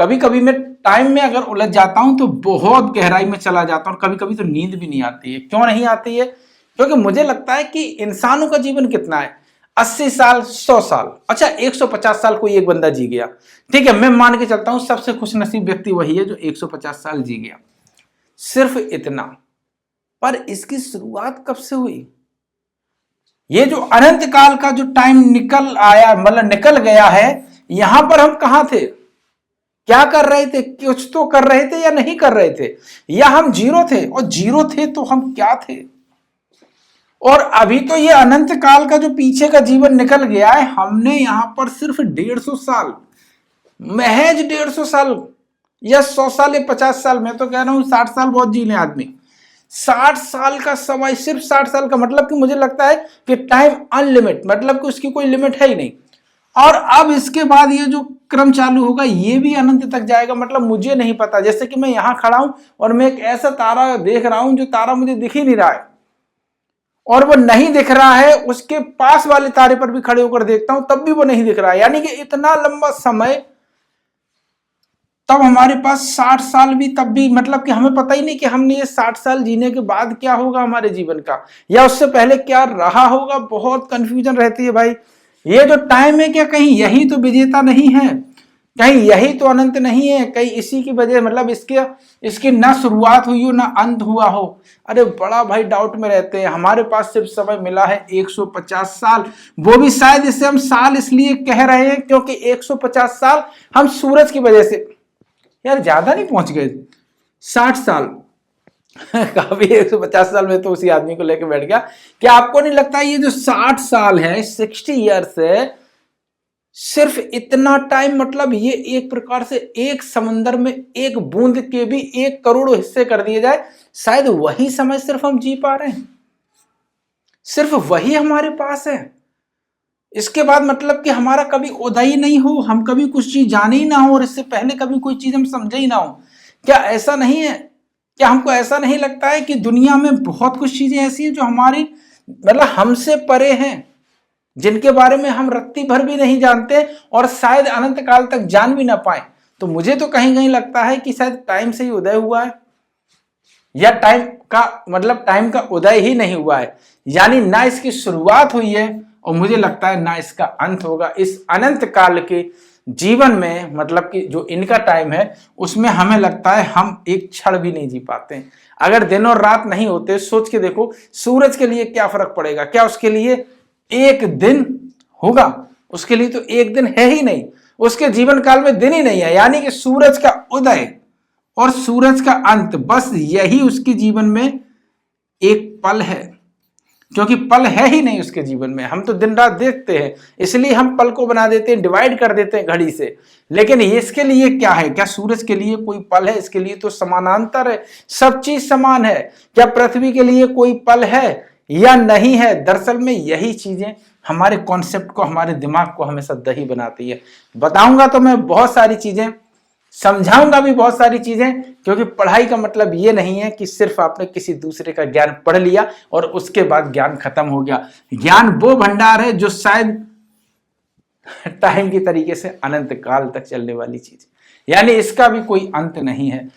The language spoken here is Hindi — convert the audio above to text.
कभी कभी मैं टाइम में अगर उलझ जाता हूं तो बहुत गहराई में चला जाता हूं, कभी कभी तो नींद भी नहीं आती है। क्यों नहीं आती है? क्योंकि मुझे लगता है कि इंसानों का जीवन कितना है, 80 साल, 100 साल, अच्छा 150 साल कोई एक बंदा जी गया, ठीक है, मैं मान के चलता हूं सबसे खुशनसीब व्यक्ति वही है जो 150 साल जी गया, सिर्फ इतना। पर इसकी शुरुआत कब से हुई? ये जो अनंत काल का जो टाइम निकल आया, मतलब निकल गया है, यहां पर हम कहां थे, क्या कर रहे थे? कुछ तो कर रहे थे या नहीं कर रहे थे, या हम जीरो थे? और जीरो थे तो हम क्या थे? और अभी तो ये अनंत काल का जो पीछे का जीवन निकल गया है, हमने यहां पर सिर्फ 150 साल, महज 150 साल या 100 साल या 50 साल, मैं तो कह रहा हूं 60 साल बहुत जी ले आदमी, 60 साल का समय, सिर्फ 60 साल का, मतलब कि मुझे लगता है कि टाइम अनलिमिट, मतलब कि उसकी कोई लिमिट है ही नहीं। और अब इसके बाद ये जो क्रम चालू होगा ये भी अनंत तक जाएगा, मतलब मुझे नहीं पता। जैसे कि मैं यहां खड़ा हूं और मैं एक ऐसा तारा देख रहा हूं जो तारा मुझे दिख ही नहीं रहा है, और वो नहीं दिख रहा है, उसके पास वाले तारे पर भी खड़े होकर देखता हूं तब भी वो नहीं दिख रहा है, यानी कि इतना लंबा समय। तब हमारे पास 60 साल भी, तब भी मतलब कि हमें पता ही नहीं कि हमने ये 60 साल जीने के बाद क्या होगा हमारे जीवन का, या उससे पहले क्या रहा होगा। बहुत कंफ्यूजन रहती है भाई। ये जो टाइम है, क्या कहीं यही तो विजेता नहीं है, कहीं यही तो अनंत नहीं है, कहीं इसी की वजह, मतलब इसकी ना शुरुआत हुई हो ना अंत हुआ हो। अरे बड़ा भाई डाउट में रहते हैं। हमारे पास सिर्फ समय मिला है 150 साल, वो भी शायद इसे हम साल इसलिए कह रहे हैं क्योंकि 150 साल हम सूरज की वजह से, यार ज्यादा नहीं पहुंच गए, 60 साल काफी, 150 साल में तो उसी आदमी को लेकर बैठ गया। क्या आपको नहीं लगता ये जो 60 साल है, 60 ईयर्स है, सिर्फ इतना टाइम, मतलब ये एक प्रकार से एक समंदर में एक बूंद के भी 1 करोड़ हिस्से कर दिए जाए, शायद वही समय सिर्फ हम जी पा रहे हैं, सिर्फ वही हमारे पास है। इसके बाद मतलब कि हमारा कभी उदय ही नहीं हो, हम कभी कुछ चीज जाने ही ना हो, और इससे पहले कभी कोई चीज हम समझे ही ना हो। क्या ऐसा नहीं है? क्या हमको ऐसा नहीं लगता है कि दुनिया में बहुत कुछ चीजें ऐसी हैं जो हमारी, मतलब हमसे परे हैं, जिनके बारे में हम रत्ती भर भी नहीं जानते और शायद अनंत काल तक जान भी ना पाए? तो मुझे तो कहीं कहीं लगता है कि शायद टाइम से ही उदय हुआ है, या टाइम का मतलब टाइम का उदय ही नहीं हुआ है, यानी ना इसकी शुरुआत हुई है और मुझे लगता है ना इसका अंत होगा। इस अनंत काल के जीवन में, मतलब कि जो इनका टाइम है उसमें हमें लगता है हम एक क्षण भी नहीं जी पाते हैं। अगर दिन और रात नहीं होते, सोच के देखो सूरज के लिए क्या फर्क पड़ेगा, क्या उसके लिए एक दिन होगा? उसके लिए तो एक दिन है ही नहीं, उसके जीवन काल में दिन ही नहीं है। यानी कि सूरज का उदय और सूरज का अंत, बस यही उसके जीवन में एक पल है, क्योंकि पल है ही नहीं उसके जीवन में। हम तो दिन रात देखते हैं, इसलिए हम पल को बना देते हैं, डिवाइड कर देते हैं घड़ी से। लेकिन इसके लिए क्या है? क्या सूरज के लिए कोई पल है? इसके लिए तो समानांतर है, सब चीज समान है। क्या पृथ्वी के लिए कोई पल है या नहीं है? दरअसल में यही चीजें हमारे कॉन्सेप्ट को, हमारे दिमाग को हमेशा दही बनाती है। बताऊंगा तो मैं बहुत सारी चीजें, समझाऊंगा भी बहुत सारी चीजें, क्योंकि पढ़ाई का मतलब ये नहीं है कि सिर्फ आपने किसी दूसरे का ज्ञान पढ़ लिया और उसके बाद ज्ञान खत्म हो गया। ज्ञान वो भंडार है जो शायद टाइम की तरीके से अनंत काल तक चलने वाली चीज, यानी इसका भी कोई अंत नहीं है।